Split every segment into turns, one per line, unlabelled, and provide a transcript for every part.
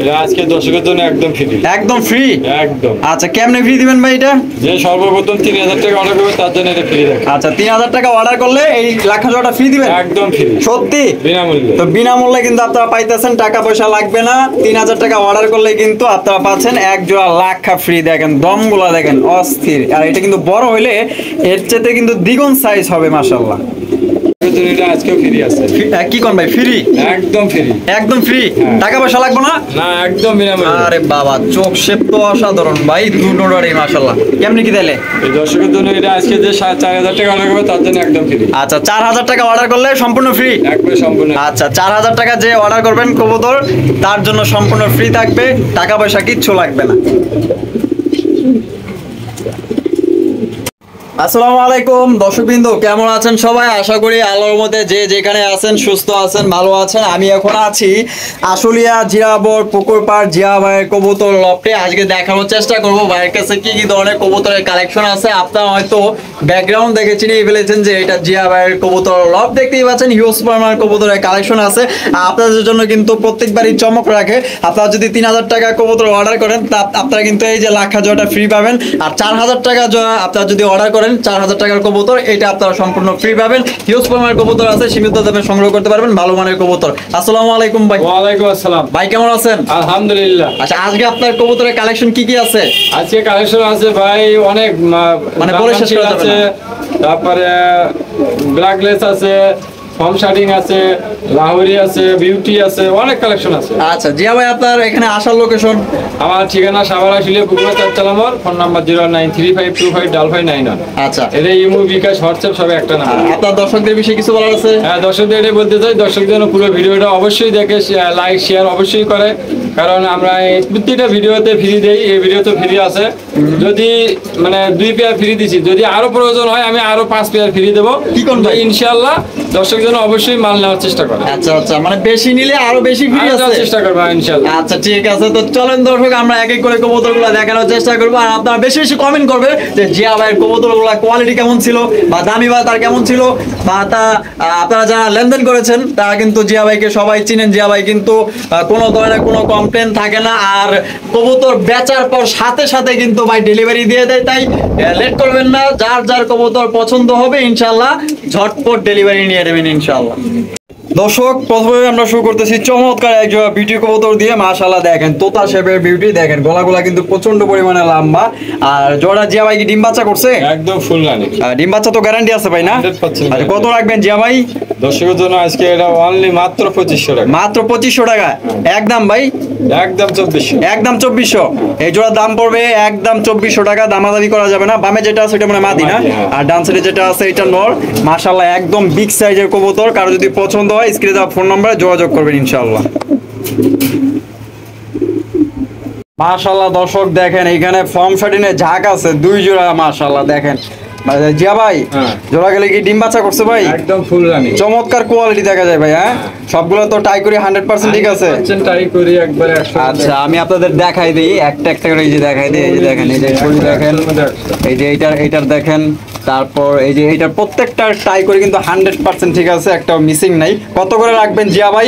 এটা আজকে দর্শকের জন্য একদম ফ্রি।
একদম ফ্রি?
একদম।
আচ্ছা কেমনে ফ্রি দিবেন ভাই এটা?
যে সর্বপ্রথম 3000 টাকা অর্ডার করবে তার জন্য এটা ফ্রি থাকে।
আচ্ছা 3000 টাকা অর্ডার করলে এই লাক্ষা জোড়াটা ফ্রি দিবেন?
একদম ফ্রি।
সত্যি?
বিনামূল্যে।
তো বিনামূল্যে কিন্তু আপনারা পাইতেছেন, টাকা পয়সা লাগবে না। 3000 টাকা অর্ডার করলে কিন্তু আপনারা পাচ্ছেন এক জোড়া লাক্ষা ফ্রি। দেখেন দমগুলা দেখেন অস্থির। আর এটা কিন্তু বড় হইলে এর চেয়ে কিন্তু দ্বিগুণ সাইজ হবে মাশাআল্লাহ।
এটা আজকেও ফ্রি আছে।
কি কোন ভাই ফ্রি?
একদম ফ্রি।
একদম ফ্রি? টাকা পয়সা লাগবে না?
না একদম বিনামূল্যে।
আরে বাবা চোখ শেপ তো অসাধারণ ভাই, দুটোটারই মাশাআল্লাহ। কেমনে কি দিলে?
এই দর্শকের জন্য এটা আজকে যে 4000 টাকা অর্ডার করবে তার জন্য একদম ফ্রি।
আচ্ছা 4000 টাকা অর্ডার করলে সম্পূর্ণ ফ্রি?
একবারে সম্পূর্ণ।
আচ্ছা 4000 টাকা যে অর্ডার করবেন কবুতর তার জন্য সম্পূর্ণ ফ্রি থাকবে, টাকা পয়সা কিচ্ছু লাগবে না। আসসালামু আলাইকুম দর্শকবৃন্দ, কেমন আছেন সবাই? আশা করি আল্লাহর রহমতে যে যেখানে আছেন সুস্থ আছেন, ভালো আছেন। আমি এখন আছি আশুলিয়া জিরাবর পুকুর পাড় জিয়া ভাইয়ের কবুতর লফটে। আজকে দেখানোর চেষ্টা করব ভাইয়ের কাছে কি কি ধরনের কবুতরের কালেকশন আছে। আপনারা হয়তো ব্যাকগ্রাউন্ড দেখে চিনিয়ে ফেলেছেন যে এটা জিয়া ভাইয়ের কবুতর লফট। দেখতেই পাচ্ছেন হিউজ পরিমাণ কবুতরের কালেকশন আছে। আপনাদের জন্য কিন্তু প্রত্যেকবারই চমক রাখে। আপনারা যদি 3000 টাকা কবুতর অর্ডার করেন তা আপনারা কিন্তু এই যে লাক্ষা জোড়াটা ফ্রি পাবেন। আর 4000 টাকা আপনারা যদি অর্ডার করেন 4000 টাকার কবুতর, এটা আপনারা সম্পূর্ণ ফ্রি পাবেন। হিউজ পরিমাণের কবুতর আছে, সীমিত দামে সংগ্রহ করতে পারবেন ভালো মানের কবুতর। আসসালামু আলাইকুম ভাই।
ওয়ালাইকুম আসসালাম।
ভাই কেমন আছেন?
আলহামদুলিল্লাহ।
আচ্ছা আজকে আপনার কবুতরের কালেকশন কি কি আছে?
আজকে কালেকশন আছে ভাই অনেক,
মানে বলে শেষ করা যাবে না।
তারপরে ব্ল্যাকলেস আছে, ফর্ম শার্টিং আছে, লাহোরি আছে, বিউটি আছে, অনেক কালেকশন আছে।
আচ্ছা জিয়া ভাই আপনার এখানে আসার লোকেশন?
আমার ঠিকানা সাভার আশুলিয়া পুকুরা চারচালামর, ফোন নাম্বার 09352559591।
আচ্ছা
এটা ইমো বিকাশ হোয়াটসঅ্যাপ সবে একটা নাম্বার।
আপনার দর্শকদের বিষয়ে কিছু বলার আছে?
হ্যাঁ দর্শকদের এটাই বলতে চাই, দর্শকদের জন্য পুরো ভিডিওটা অবশ্যই দেখে লাইক শেয়ার অবশ্যই করে, কারণ আমরা এই প্রতিটা ভিডিওতে ফ্রি দেই। এই ভিডিওতে ফ্রি আছে, যদি মানে 2 পেয়ার ফ্রি দিছি, যদি আরো প্রয়োজন হয় আমি আরো 5 পেয়ার ফ্রি দেবো।
কি কোন ভাই?
ইনশাআল্লাহ দর্শক যেন অবশ্যই মাল নেওয়ার চেষ্টা করে।
আচ্ছা আচ্ছা মানে বেশি নিলে আরো বেশি ফ্রি আছে?
চেষ্টা করবো ইনশাআল্লাহ।
আচ্ছা ঠিক আছে, তো চলেন দর্শক আমরা এক এক করে কবুতরগুলো দেখানোর চেষ্টা করবো। আর আপনারা বেশি বেশি কমেন্ট করবে যে জিয়া ভাইয়ের কবুতরগুলো কোয়ালিটি কেমন ছিল বা দামি বা তার কেমন ছিল, বা তা আপনারা যারা লেনদেন করেছেন তারা কিন্তু জিয়া ভাইকে সবাই চিনেন। জিয়া ভাই কিন্তু কোনো ধরনের কোনো কমপ্লেন থাকে না, আর কবুতর বেচার পর সাথে সাথে কিন্তু ভাই ডেলিভারি দিয়ে দেয়। তাই লেট করবেন না, যার যার কবুতর পছন্দ হবে ইনশাআল্লাহ ঝটপট ডেলিভারি নিয়ে নেবেন ইনশাআল্লাহ। দর্শক প্রথমে আমরা শুরু করতেছি চমৎকার এক জোড়া বিউটি কবুতর দিয়ে। মাশাআল্লাহ দেখেন তোতা শেপের বিউটি, দেখেন গলাগুলা কিন্তু প্রচন্ড পরিমাণে লম্বা। আর জোড়া জিয়া ভাই কি ডিম বাচ্চা করছে?
একদম ফুল রানিং।
ডিম বাচ্চা তো গ্যারান্টি আছে ভাই না?
100%।
আচ্ছা কত রাখবেন জিয়া ভাই?
দর্শকের জন্য আজকে এটা অনলি মাত্র 2500 টাকা।
মাত্র 2500 টাকা একদম ভাই?
একদম 2400।
একদম 2400। এই জোড়ার দাম পড়বে একদম 2400 টাকা, দামাদামি করা যাবে না। বামে যেটা আছে এটা মানে মাদি না, আর ডান সাইডে যেটা আছে এটা নর। মাশাআল্লাহ একদম বিগ সাইজের কবুতর। কারো যদি পছন্দ হয় স্ক্রিনে দেওয়া ফোন নম্বরে যোগাযোগ করবেন ইনশাআল্লাহ। মাশাআল্লাহ দর্শক দেখেন এখানে ফর্ম শার্টিনের ঝাঁক আছে 2 জোড়া। মাশাআল্লাহ দেখেন জিয়া ভাই জোড়া গেলে কি ডিম বাচ্চা করছে ভাই?
একদম ফুল রানিং।
চমৎকার কোয়ালিটি দেখা যায় ভাই। হ্যাঁ সবগুলো তো টাই করি 100% ঠিক আছে?
টাই করি একবারে 100।
আচ্ছা আমি আপনাদের দেখাই দিই একটা একটা করে। এই যে দেখাই দিই, এই যে দেখেন, এই যে ছবি দেখেন, এই যে এইটার দেখেন, তারপর এই যে এইটার প্রত্যেকটার টাই করে কিন্তু 100% ঠিক আছে, একটাও মিসিং নাই। কত করে রাখবেন জিয়া ভাই?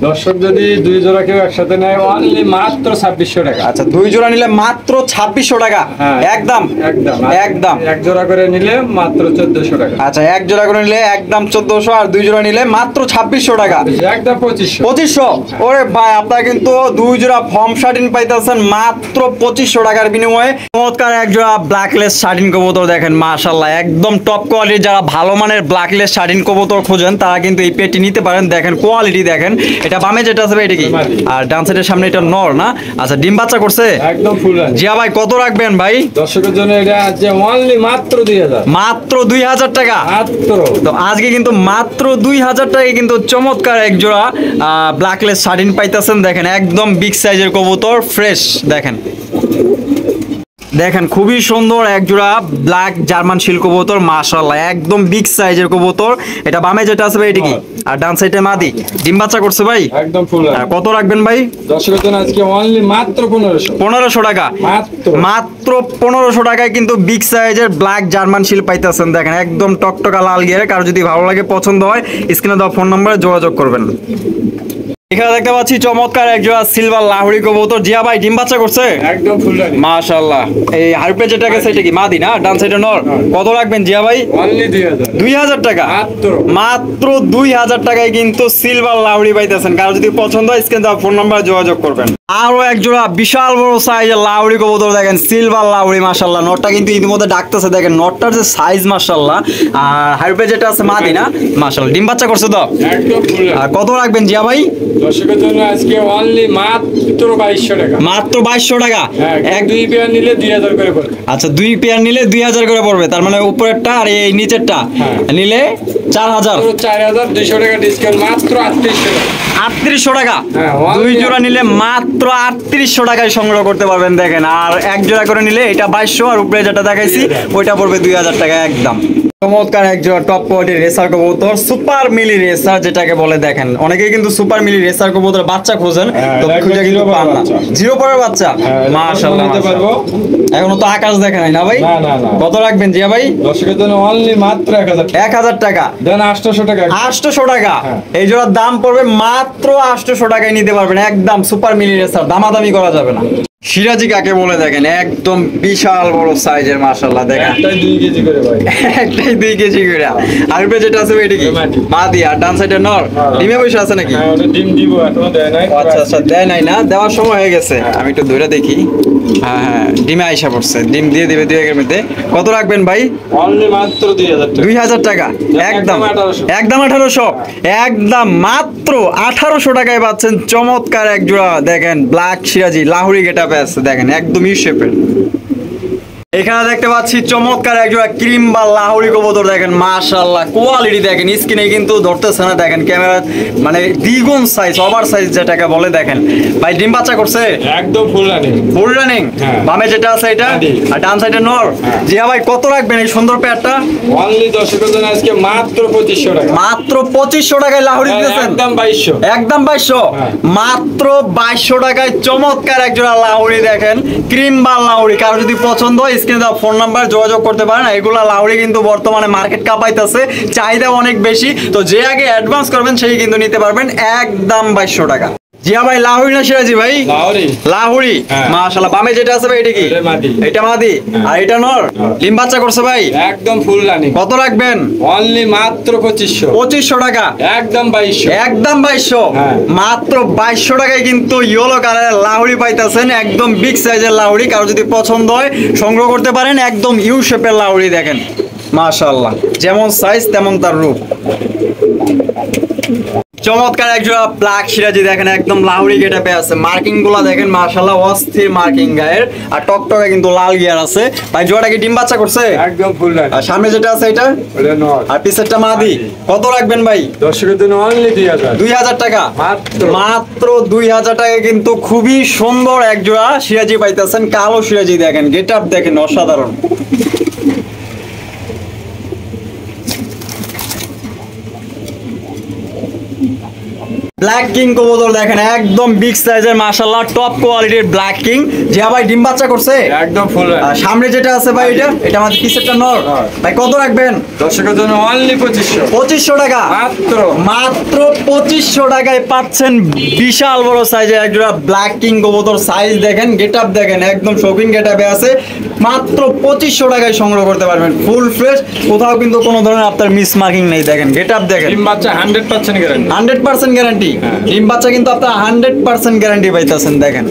দর্শক যদি 2 জোড়া কেউ একসাথে নেয় অনলি মাত্র 2600 টাকা।
আচ্ছা 2 জোড়া নিলে মাত্র 2600 টাকা একদম?
একদম
একদম।
এক জোড়া করে নিলে মাত্র 1400 টাকা।
আচ্ছা এক জোড়া করে নিলে একদম 1400, আর 2 জোড়া নিলে মাত্র 2600 টাকা।
একদম 2500।
2500? ওরে ভাই আপনারা কিন্তু 2 জোড়া ফর্ম শার্টিন পাইতেছেন মাত্র 2500 টাকার বিনিময়ে। চমৎকার এক জোড়া ব্ল্যাকলেস শার্টিন কবুতর দেখেন মাশাআল্লাহ একদম টপ কোয়ালিটির। যারা ভালো মানের ব্ল্যাকলেস শার্টিন কবুতর খোঁজেন তারা কিন্তু এই পেটি নিতে পারেন। দেখেন কোয়ালিটি দেখেন। এটা বামে যেটা আছে এটা কি? আর ডান সাইডের সামনে এটা নর না? আচ্ছা ডিম বাচ্চা করছে?
একদম ফুল রানিং।
জিয়া ভাই কত রাখবেন ভাই?
দর্শকের জন্য এটা আছে অনলি মাত্র 2000।
মাত্র 2000 টাকা
মাত্র।
তো আজকে কিন্তু মাত্র 2000 টাকায় কিন্তু চমৎকার এক জোড়া ব্ল্যাকলেস শার্টিন পাইতেছেন। দেখেন একদম বিগ সাইজের কবুতর, ফ্রেশ দেখেন। দেখেন খুবই সুন্দর এক জোড়া ব্ল্যাক জার্মান শিল কবুতর মাশাআল্লাহ একদম বিগ সাইজের কবুতর। এটা বামে যেটা আছে ভাই এটা কি? আর ডান সাইডে মাদি। ডিম বাচ্চা করছে ভাই?
একদম ফুল রানিং।
কত রাখবেন ভাই?
দর্শকের জন্য আজকে অনলি মাত্র 1500।
1500 টাকা মাত্র 1500 টাকায় কিন্তু বিগ সাইজের ব্ল্যাক জার্মান শিল পাইতেছেন। দেখেন একদম টকটকা লাল গিয়ারে। কারো যদি ভালো লাগে পছন্দ হয় স্ক্রিনে দেওয়া ফোন নম্বরে যোগাযোগ করবেন। এখানে দেখতে পাচ্ছি চমৎকার একজোড়া সিলভার লাহোরি কবুতর। জিয়া ভাই ডিম বাচ্চা করছে
একদম ফুল রানি।
মাশাআল্লাহ। এই হারপে যেটা গেছে এটা কি মাদি না, ডান সাইডে নর? কত রাখবেন জিয়া ভাই?
অনলি 2000।
2000 টাকা মাত্র 2000 টাকায় কিন্তু সিলভার লাহোরি পাইতেছেন। কারো যদি পছন্দ হয় স্ক্রিনে দেওয়া ফোন নাম্বারে যোগাযোগ করবেন। আরো এক জোড়া বিশাল বড় সাইজের লাহোরি কবুতর দেখেন, সিলভার লাহোরি মাশাআল্লাহ। নটটা কিন্তু ইতিমধ্যে ডাকতেছে, দেখেন নটটার যে সাইজ মাশাআল্লাহ। আর হারপে যেটা আছে মাদি না, মাশাআল্লাহ ডিম বাচ্চা করছে তো
একদম ফুল রানি।
আর কত রাখবেন জিয়া ভাই?
দর্শকের জন্য আজকে অনলি মাত্র 2200 টাকা।
মাত্র 2200 টাকা।
এক দুই পেয়ার নিলে 2000 করে পড়বে।
আচ্ছা, 2 পেয়ার নিলে 2000 করে পড়বে, তার মানে উপরেরটা আর এই নিচেরটা নিলে 4000।
4200 টাকা ডিসকাউন্ট, মাত্র 3800 টাকা।
3800 টাকা।
হ্যাঁ,
2 জোড়া নিলে মাত্র 3800 টাকায় সংগ্রহ করতে পারবেন দেখেন। আর এক জোড়া করে নিলে এটা 2200 আর উপরে যেটা দেখাইছি ওইটা পড়বে 2000 টাকা একদম। চমৎকার এক জোড়া টপ কোয়ালিটির রেসার কবুতর, সুপার মিলি রেসার যেটাকে বলে দেখেন। অনেকেই কিন্তু সুপার মিলি রেসার কবুতর বাচ্চা খোঁজেন, তো খুঁজে কিন্তু পান না। জিরো পরের বাচ্চা মাশাআল্লাহ নিতে পারবো। এখনো তো আকাশ দেখে নাই না ভাই?
না না না।
কত রাখবেন জিয়া ভাই?
দর্শকের জন্য অনলি মাত্র 1000 টাকা।
1000 টাকা।
দেন 800 টাকা।
800 টাকা। এই জোড়ার দাম পড়বে মাত্র 800 টাকায় নিতে পারবেন একদম সুপার মিলি রেসার, দামাদামি করা যাবে না। সিরাজি কাকে বলে দেখেন, একদম বিশাল বড় সাইজের মাশাআল্লাহ দেখেন।
একটাই 2 কেজি করে ভাই।
একটাই 2 কেজি করে। আর উপরে যেটা আছে এটা কি মাদি আর ডান সাইডে নর? ডিমে বসে আছে নাকি?
হ্যাঁ, ওটা ডিম দিব, এখনো দেয় নাই।
আচ্ছা আচ্ছা, দেয় নাই না, দেওয়ার সময় হয়ে গেছে। আমি একটু ধরে দেখি। হ্যাঁ হ্যাঁ, ডিমে আইসা পড়ছে, ডিম দিয়ে দিবে 2 এর মধ্যে। কত রাখবেন ভাই?
অনলি মাত্র 2000 টাকা।
2000 টাকা একদম। একদম 1800। একদম মাত্র 1800 টাকায় পাচ্ছেন চমৎকার এক জোড়া দেখেন ব্ল্যাক সিরাজি লাহোরি গেটআপে আছে দেখেন, একদম ইউ শেপের। এখানে দেখতে পাচ্ছি চমৎকার এক জোড়া ক্রিম বা লাহোরি কবুতর দেখেন, মাশাআল্লাহ কোয়ালিটি দেখেন। স্ক্রিনে কিন্তু ধরতেছে না, দেখেন ক্যামেরা মানে দ্বিগুণ সাইজ, ওভার সাইজ যেটাকে বলে দেখেন। ভাই ডিম বাচ্চা করছে?
একদম ফুল রানিং।
Full running. বামে যেটা আছে এটা আর ডান সাইডে নর। জিয়া ভাই কত রাখবেন এই সুন্দর পেয়ারটা?
অনলি দর্শকের জন্য আজকে মাত্র 2500 টাকা।
মাত্র 2500 টাকায় লাহোরি দিতেছেন?
একদম 2200।
একদম 2200। মাত্র 2200 টাকায় চমৎকার এক জোড়া লাহোরি দেখেন, ক্রিম বা লাহোরি। কারো যদি পছন্দ হয় স্ক্রিনে দেওয়া ফোন নাম্বার যোগাযোগ করতে পারেন। এগুলা লাহোরি কিন্তু বর্তমানে মার্কেট কাঁপাইতেছে, চাহিদা অনেক বেশি, তো যে আগে অ্যাডভান্স করবেন সেই কিন্তু নিতে পারবেন একদম 2200 টাকা। জিয়া ভাই লাহোরি না সিরাজি ভাই?
লাহোরি।
লাহোরি মাশাআল্লাহ। বামে যেটা আছে ভাই এটা কি?
এটা মাদি।
এটা মাদি আর এটা নর। ডিম বাচ্চা করছে ভাই?
একদম ফুল রানিং।
কত রাখবেন?
অনলি মাত্র 2500।
2500 টাকা।
একদম 2200।
একদম 2200। মাত্র 2200 টাকায় কিন্তু ইয়েলো কালারের লাহোরি পাইতেছেন, একদম বিগ সাইজের লাহোরি। কারো যদি পছন্দ হয় সংগ্রহ করতে পারেন, একদম ইউ শেপের লাহোরি দেখেন মাশাআল্লাহ, যেমন সাইজ তেমন তার রূপ। চমৎকার একজোড়া ব্ল্যাক সিরাজি দেখেন, একদম লাহোরি গেটআপে আছে। মার্কিং গুলা দেখেন মাশাআল্লাহ, অস্থির মার্কিং গায়ের, আর টকটকে কিন্তু লাল গিয়ার আছে। ভাই জোড়াটা কি ডিম বাচ্চা করছে?
একদম ফুল রানিং।
আর সামনে যেটা আছে এটা?
ওটা নর।
আর পিছেরটা মাদি। কত রাখবেন ভাই?
দর্শকের জন্য অনলি 2000।
2000 টাকা। মাত্র 2000 টাকায় কিন্তু খুবই সুন্দর এক জোড়া সিরাজি পাইতেছেন। কালো সিরাজি দেখেন, গেটআপ দেখেন অসাধারণ। ব্ল্যাক কিং কবুতর দেখেন, একদম বিগ সাইজের মাশাআল্লাহ, টপ কোয়ালিটির ব্ল্যাক কিং। জিয়া ভাই ডিম বাচ্চা করছে?
একদম ফুল রানিং।
আর সামনে যেটা আছে ভাই এটা আমাদের পিছেরটা নর। ভাই কত রাখবেন?
দর্শকের জন্য অনলি 2500।
2500 টাকা। মাত্র 2500 টাকায় পাচ্ছেন বিশাল বড় সাইজের এক জোড়া ব্ল্যাক কিং কবুতর। সাইজ দেখেন, গেটআপ দেখেন, একদম শৌখিন গেটআপে আছে। মাত্র 2500 টাকায় সংগ্রহ করতে পারবেন, ফুল ফ্রেশ, কোথাও কিন্তু কোনো ধরনের আপনার মিস মার্কিং নেই। দেখেন গেটআপ দেখেন,
ডিম বাচ্চা 100% গ্যারান্টি।
100% গ্যারান্টি। ডিম বাচ্চা কিন্তু আপনার 100% গ্যারান্টি পাইতেছেন দেখেন।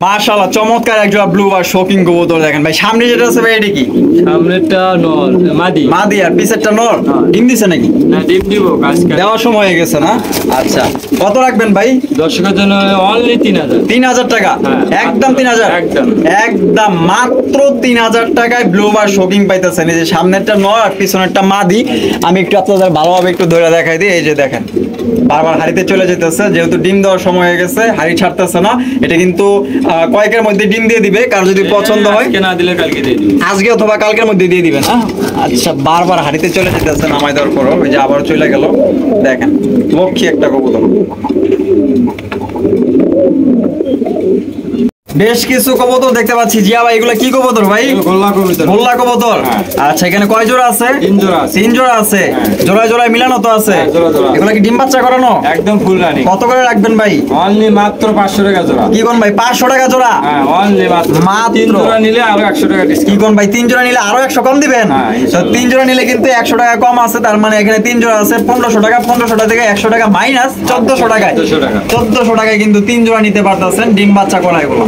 মাশাআল্লাহ চমৎকার একজোড়া ব্লু আর শোকিং কবুতর দেখেন। ভাই সামনে যেটা আছে ভাই এটা কি?
সামনেরটা নর, মাদি।
মাদি আর পিছেরটা নর। ডিম দিছে নাকি?
না, ডিম দিব, কাজ
দেওয়ার সময় হয়ে গেছে না? আচ্ছা, কত রাখবেন ভাই?
দর্শকের জন্য অনলি 3000।
3000 টাকা। একদম 3000।
একদম
একদম মাত্র 3000 টাকায় ব্লু আর শোকিং পাইতেছেন। এই যে সামনেরটা নর আর পিছনেরটা মাদি। আমি একটু আপনাদের ভালোভাবে একটু ধরে দেখাই দিই। এই যে দেখেন বারবার হাড়িতে চলে যেতেছে, যেহেতু ডিম দেওয়ার সময় হয়ে গেছে, হাড়ি ছাড়তেছে না। এটা কিন্তু কয়েকের মধ্যে ডিম দিয়ে দিবে, কারণ যদি পছন্দ হয়
না দিলে কালকে দিয়ে দিবে,
আজকে অথবা কালকের মধ্যে দিয়ে দিবেন। আচ্ছা, বারবার হাড়িতে চলে যেতেছে, নামাই দেওয়ার পরও ওই যে আবার চলে গেল। দেখেন লক্ষ্মী একটা কবুতর। বেশ কিছু কবুতর দেখতে পাচ্ছি। জিয়া ভাই এগুলো কি কবুতর ভাই?
গোল্লা কবুতর।
গোল্লা কবুতর।
হ্যাঁ।
আচ্ছা এখানে কয় জোড়া আছে?
3 জোড়া আছে।
3 জোড়া আছে। জোড়ায় জোড়ায় মিলানো তো আছে?
হ্যাঁ, জোড়া জোড়া।
এগুলো কি ডিম বাচ্চা করানো?
একদম ফুল রানিং।
কত করে রাখবেন ভাই?
অনলি মাত্র 500 টাকা জোড়া।
কি কোন ভাই 500 টাকা জোড়া?
হ্যাঁ অনলি মাত্র।
মাত্র।
3 জোড়া নিলে আরো 100 টাকা
কি
ডিসকাউন্ট।
কোন ভাই 3 জোড়া নিলে আরো 100 কম দিবেন?
হ্যাঁ,
তো
ইনশাআল্লাহ।
3 জোড়া নিলে কিন্তু 100 টাকা কম আছে, তার মানে এখানে 3 জোড়া আছে 1500 টাকা। 1500 টাকা থেকে 100 টাকা মাইনাস 1400 টাকায়।
1400 টাকা।
1400 টাকায় কিন্তু 3 জোড়া নিতে পারতেছেন ডিম বাচ্চা করা এগুলো।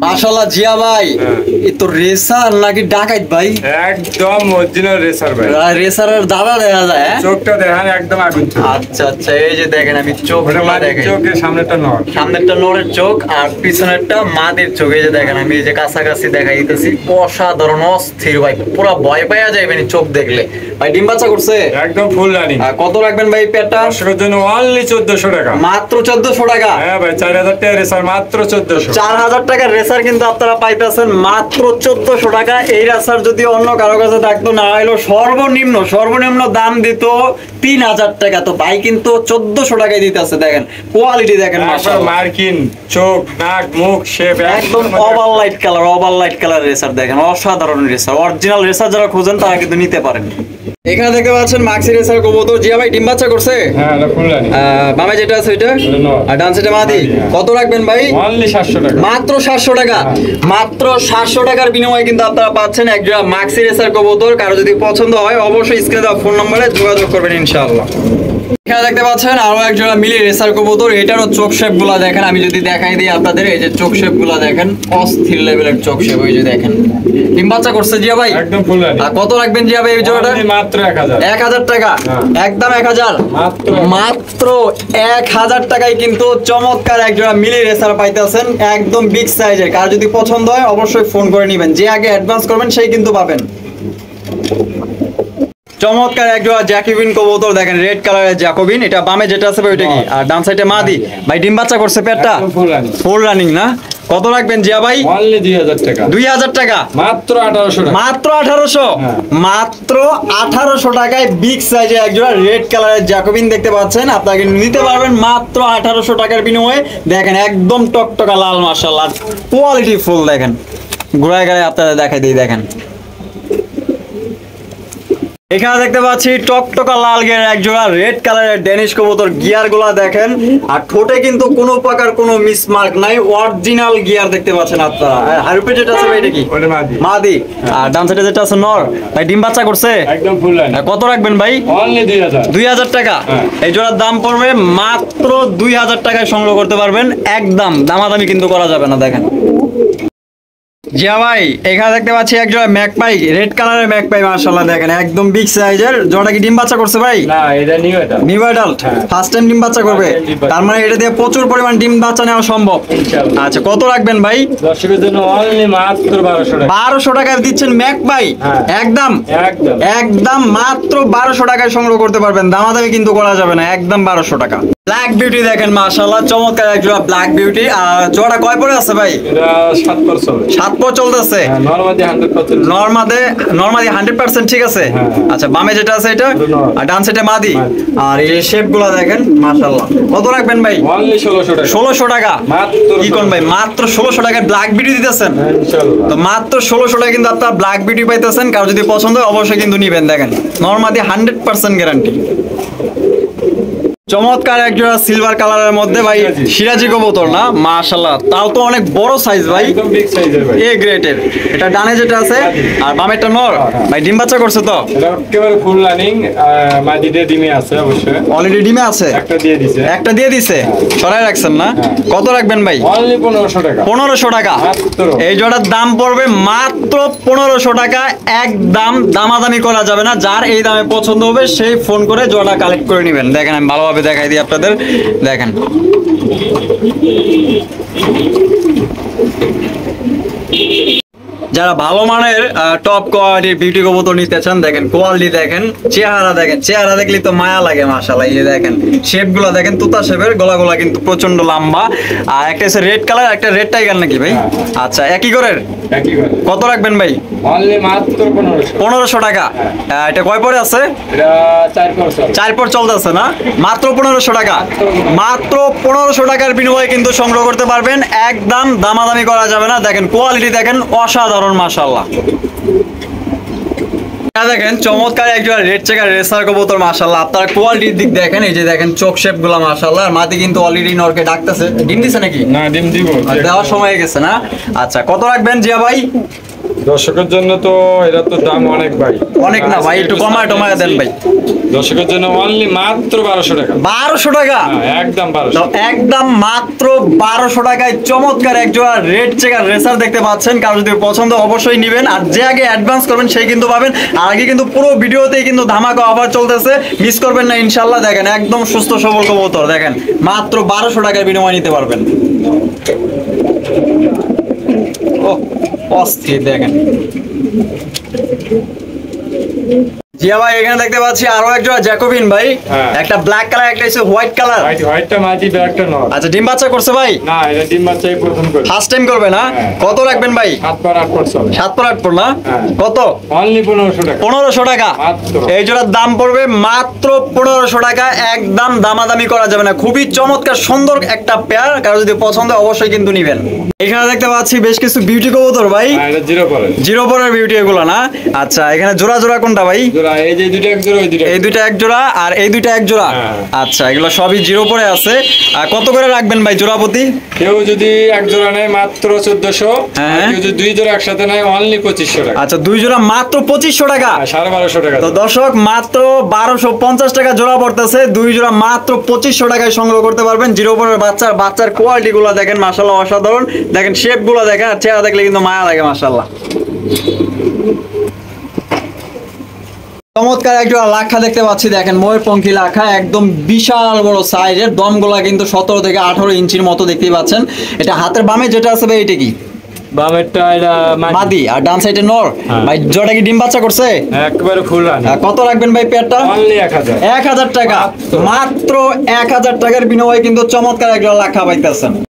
মাশাআল্লাহ জিয়া ভাই,
হ্যাঁ।
এই তো রেসার নাকি ডাকাইত ভাই?
একদম অরিজিনাল রেসার ভাই।
রেসারের দাদা দেখা যায় হ্যাঁ?
চোখটা দেখেন একদম আগুন চোখ।
আচ্ছা আচ্ছা, এই যে দেখেন আমি চোখ
ওটা মাটির
দেখেন,
চোখের সামনেটা নর।
সামনেরটা নরের চোখ আর পিছনেরটা মাদের চোখ। এই যে দেখেন আমি এই যে কাছাকাছি দেখাই দিতেছি, অসাধারণ অস্থির ভাই, পুরো ভয় পাওয়া যায় মানে চোখ দেখলে। ভাই ডিম বাচ্চা করছে?
একদম ফুল রানিং।
আর কত রাখবেন ভাই পেটটা?
দর্শকের জন্য অনলি 1400 টাকা।
মাত্র 1400 টাকা।
হ্যাঁ ভাই 4000 টাকা রেসার মাত্র 1400।
4000 টাকার রেসার কিন্তু আপনারা পাইতেছেন মাত্র 1400 টাকা। এই রেসার যদি অন্য কারো কাছে থাকতো, না হইলো সর্বনিম্ন দাম দিত 3000 টাকা, তো ভাই কিন্তু 1400 টাকায় দিতেছে। দেখেন কোয়ালিটি দেখেন
তারপর
মাশাআল্লাহ,
মার্কিন চোখ নাক মুখ শেপ
একদম ওভার লাইট কালার রেসার। দেখেন অসাধারণ রেসার, অরিজিনাল রেসার যারা খোঁজেন তারা কিন্তু নিতে পারেন। এখানে দেখতে পাচ্ছেন মাক্সি রেসার কবুতর। জিয়া ভাই ডিম বাচ্চা করছে?
হ্যাঁ এটা ফুল রানিং।
বামে যেটা আছে ওইটা, আর ডান সাইডে মাদি। কত রাখবেন ভাই?
অনলি 700 টাকা।
মাত্র 700 টাকা। মাত্র 700 টাকার বিনিময়ে কিন্তু আপনারা পাচ্ছেন একজোড়া মাক্সি রেসার কবুতর। কারো যদি পছন্দ হয় অবশ্যই স্ক্রিনে দেওয়া ফোন নম্বরে যোগাযোগ করবেন ইনশাআল্লাহ। এখানে দেখতে পাচ্ছেন আরো একজোড়া মিলি রেসার কবুতর। এটারও চোখ শেপ গুলা দেখেন, আমি যদি দেখাই দিই আপনাদের, এই যে চোখ শেপ গুলা দেখেন, অস্থির লেভেলের চোখ শেপ। ওই যে দেখেন ডিম বাচ্চা করছে জিয়া ভাই?
একদম ফুল রানিং।
আর কত রাখবেন জিয়া ভাই এই জোড়াটা?
অনলি মাত্র 1000।
1000 টাকা।
হ্যাঁ।
একদম 1000।
মাত্র
1000 টাকায় কিন্তু চমৎকার একজোড়া মিলি রেসার পাইতেছেন, একদম বিগ সাইজের। কার যদি পছন্দ হয় অবশ্যই ফোন করে নেবেন, যে আগে অ্যাডভান্স করবেন সেই কিন্তু পাবেন। চমৎকার একজোড়া জ্যাকোবিন কবুতর দেখেন, রেড কালারের জ্যাকোবিন। এটা বামে যেটা আছে ওইটা কি, আর ডান সাইডে মাদি। ভাই ডিম বাচ্চা করছে পেটটা?
একদম ফুল রানিং।
ফুল রানিং না? কত রাখবেন জিয়া ভাই?
অনলি 2000 টাকা।
2000 টাকা।
মাত্র 1800 টাকা।
মাত্র 1800।
হ্যাঁ।
মাত্র 1800 টাকায় বিগ সাইজে একজোড়া রেড কালারের জ্যাকোবিন দেখতে পাচ্ছেন। আপনাকে নিতে পারবেন মাত্র 1800 টাকার বিনিময়ে। দেখেন একদম টকটকা লাল, মাশাআল্লাহ কোয়ালিটি ফুল। দেখেন ঘোড়ায় গায়ে আপনাদের দেখাই দিই, দেখেন এখানে দেখতে পাচ্ছি টকটকা লাল গের একজোড়া রেড কালারের ডেনিশ কবুতর। গিয়ার গুলা দেখেন, আর ঠোঁটে কিন্তু কোনো প্রকার কোনো মিসমার্ক নাই, অরিজিনাল গিয়ার দেখতে পাচ্ছেন আপনারা। আর হারুপে যেটা আছে ভাই এটা কি?
ওটা মাদি।
মাদি। আর ডান সাইডে যেটা আছে নর। ভাই ডিম বাচ্চা করছে?
একদম ফুল রানিং।
আর কত রাখবেন ভাই?
অনলি 2000।
2000 টাকা।
হ্যাঁ।
এই জোড়ার দাম পড়বে মাত্র 2000 টাকায় সংগ্রহ করতে পারবেন। একদম দামাদামি কিন্তু করা যাবে না। দেখেন জিয়া ভাই এখানে দেখতে পাচ্ছি একজোড়া ম্যাকপাই, রেড কালারের ম্যাকপাই। মাশাআল্লাহ দেখেন একদম বিগ সাইজের। জোড়াটা কি ডিম বাচ্চা করছে ভাই?
না এটা নিউ এটা।
নিউ অ্যাডাল্ট,
হ্যাঁ।
ফার্স্ট টাইম ডিম বাচ্চা করবে।
First time ডিম বাচ্চা।
তার মানে এটা দিয়ে প্রচুর পরিমাণ ডিম বাচ্চা নেওয়া সম্ভব।
ইনশাআল্লাহ।
আচ্ছা কত রাখবেন ভাই?
দর্শকের জন্য অনলি মাত্র 1200 টাকা।
1200 টাকায় দিচ্ছেন ম্যাকপাই?
হ্যাঁ।
একদম
একদম।
একদম মাত্র 1200 টাকায় সংগ্রহ করতে পারবেন, দামাদামি কিন্তু করা যাবে না, একদম 1200 টাকা। ব্ল্যাক বিউটি দেখেন মাশাআল্লাহ চমৎকার একজোড়া ব্ল্যাক বিউটি। আর জোড়া কয় পরে আছে ভাই?
এটা 7 পর চলে।
7 পর চলতেছে।
হ্যাঁ নরমাদি 100%।
নরমাদি 100% ঠিক আছে।
হ্যাঁ।
আচ্ছা বামে যেটা আছে এটা,
এটা নর।
আর ডান সাইডে মাদি।
মাদি।
আর এই শেপ গুলা দেখেন মাশাআল্লাহ। কত রাখবেন ভাই?
অনলি 1600 টাকা।
1600 টাকা।
মাত্র
কি কোন ভাই মাত্র 1600 টাকায় ব্ল্যাক বিউটি দিতেছেন?
হ্যাঁ, ইনশাআল্লাহ।
তো মাত্র 1600 টাকা কিন্তু আপনার ব্ল্যাক বিউটি পাইতেছেন। কারো যদি পছন্দ হয় অবশ্যই কিন্তু নিবেন। দেখেন নরমাদি 100% গ্যারান্টি। চমৎকার একজোড়া সিলভার কালারের মধ্যে ভাই সিরাজি কবুতর না? মাশাআল্লাহ তাও তো অনেক বড় সাইজ ভাই,
একদম বিগ সাইজের ভাই।
এ গ্রেটের। এটা ডানে যেটা আছে আর বামেরটা নর। ভাই ডিম বাচ্চা করছে তো?
এটা একেবারে ফুল রানিং। মাদিতে ডিমে আছে অবশ্যই।
অলরেডি ডিমে আছে,
একটা দিয়ে দিছে।
একটা দিয়ে দিছে, সরাই রাখছেন না? কত রাখবেন ভাই?
অনলি 1500 টাকা।
1500 টাকা।
মাত্র।
এই জোড়ার দাম পড়বে মাত্র 1500 টাকা। একদম দামাদামি করা যাবে না। যার এই দামে পছন্দ হবে সেই ফোন করে জোড়া কালেক্ট করে নেবেন। দেখেন আমি ভালোভাবে দেখাই দিই আপনাদের, দেখেন যারা ভালো মানের টপ কোয়ালিটির বিউটি কবুতর নিতে চান, দেখেন কোয়ালিটি দেখেন, চেহারা দেখেন, চেহারা দেখলে তো মায়া লাগে মাশাআল্লাহ। এই যে দেখেন শেপ গুলা দেখেন, তুতা শেপের, গলাগুলা কিন্তু প্রচন্ড লম্বা। আর একটা হচ্ছে রেড কালার, একটা রেড টাইগার নাকি ভাই? আচ্ছা, একই করে কত রাখবেন ভাই?
অনলি মাত্র
1500 টাকা। এটা কয় পরে আছে?
এটা 4 পর চলে।
4 পর চলতেছে না? মাত্র 1500 টাকা। মাত্র 1500 টাকার বিনিময়ে কিন্তু সংগ্রহ করতে পারবেন, একদম দামাদামি করা যাবে না। দেখেন কোয়ালিটি দেখেন, অসাধারণ মাশাআল্লাহ। দেখেন চমৎকার একজন রেড চেকার রেসার কবুতর মাশাআল্লাহ। আপনারা কোয়ালিটির দিক দেখেন, এই যে দেখেন চোখ শেপ গুলা মাশাআল্লাহ। আর মাটি কিন্তু অলরেডি নরকে ডাকতেছে। ডিম দিছে নাকি?
না, ডিম দিব।
দেওয়ার সময় হয়ে গেছে না? আচ্ছা, কত রাখবেন জিয়া ভাই?
দর্শকের জন্য তো এটা তো দাম অনেক ভাই।
অনেক না ভাই, একটু কমায় টমায় দেন ভাই।
দর্শকের জন্য অনলি মাত্র 1200 টাকা।
1200 টাকা?
একদম 1200।
তো একদম মাত্র 1200 টাকায় চমৎকার একজোড়া রেড চেকার রেসার দেখতে পাচ্ছেন। কারো যদি পছন্দ অবশ্যই নেবেন, আর যে আগে অ্যাডভান্স করবেন সেই কিন্তু পাবেন। আর আগে কিন্তু পুরো ভিডিওতেই কিন্তু ধামাকা অফার চলতেছে, মিস করবেন না ইনশাআল্লাহ। দেখেন একদম সুস্থ সবল কবুতর, দেখেন মাত্র 1200 টাকায় বিনিময় নিতে পারবেন। ও অস্থির দেখেন। জিয়া ভাই এখানে দেখতে পাচ্ছি আরো একজোড়া জ্যাকোবিন ভাই, একটা ব্ল্যাক কালার, একটা হচ্ছে হোয়াইট কালার।
হোয়াইটটা মাটি, ব্ল্যাকটা নর।
আচ্ছা, ডিম বাচ্চা করছে ভাই?
না, এটা ডিম বাচ্চাই প্রথম করে।
ফার্স্ট টাইম করবে না? কত রাখবেন ভাই?
7 পর 8 পর চলে।
7 পর 8 পর না? কত?
অনলি 1500 টাকা।
1500 টাকা।
মাত্র।
এই জোড়ার দাম পড়বে মাত্র 1500 টাকা, একদম দামাদামি করা যাবে না। খুবই চমৎকার সুন্দর একটা পেয়ার, কারো যদি পছন্দ অবশ্যই কিন্তু নিবেন। এখানে দেখতে পাচ্ছি বেশ কিছু বিউটি কবুতর ভাই।
এটা জিরো পরে।
জিরো পরের বিউটি এগুলো না? আচ্ছা, এখানে জোড়া জোড়া কোনটা ভাই?
জোড়া এই যে দুইটা এক জোড়া, ওই দুইটা।
এই দুইটা এক জোড়া আর এই দুইটা এক জোড়া। আচ্ছা, এগুলো সবই জিরো পরে আছে। আর কত করে রাখবেন ভাই জোড়া প্রতি?
কেউ যদি এক জোড়া নেয় মাত্র 1400, আর কেউ যদি দুই জোড়া একসাথে নেয় অনলি 2500 টাকা।
আচ্ছা, দুই জোড়া মাত্র 2500 টাকা।
1250 টাকা।
তো দর্শক মাত্র 1250 টাকা জোড়া পড়তেছে, দুই জোড়া মাত্র 2500 টাকায় সংগ্রহ করতে পারবেন। জিরো পরের বাচ্চার কোয়ালিটি গুলো দেখেন মাশাআল্লাহ, অসাধারণ। দেখেন শেপ গুলো দেখেন, আর চেহারা দেখলে কিন্তু মায়া লাগে মাশাআল্লাহ। চমৎকার একটা লাখা দেখতে পাচ্ছি, দেখেন ময়ূরপঙ্খী লাখা, একদম বিশাল বড় সাইজের। দমগুলা কিন্তু 17 থেকে 18 ইঞ্চির মতো দেখতেই পাচ্ছেন। এটা হাতের বামে যেটা আছে ভাই, এটা কি?
বামেরটা এটা
মাদি, আর ডান সাইডে নর। ভাই জোড়া কি ডিম বাচ্চা করছে?
একবারে ফুল রান।
কত রাখবেন ভাই পেয়ারটা?
অনলি 1000।
1000 টাকা। মাত্র 1000 টাকার বিনিময়ে কিন্তু চমৎকার একটা লাখা পাইতেছেন।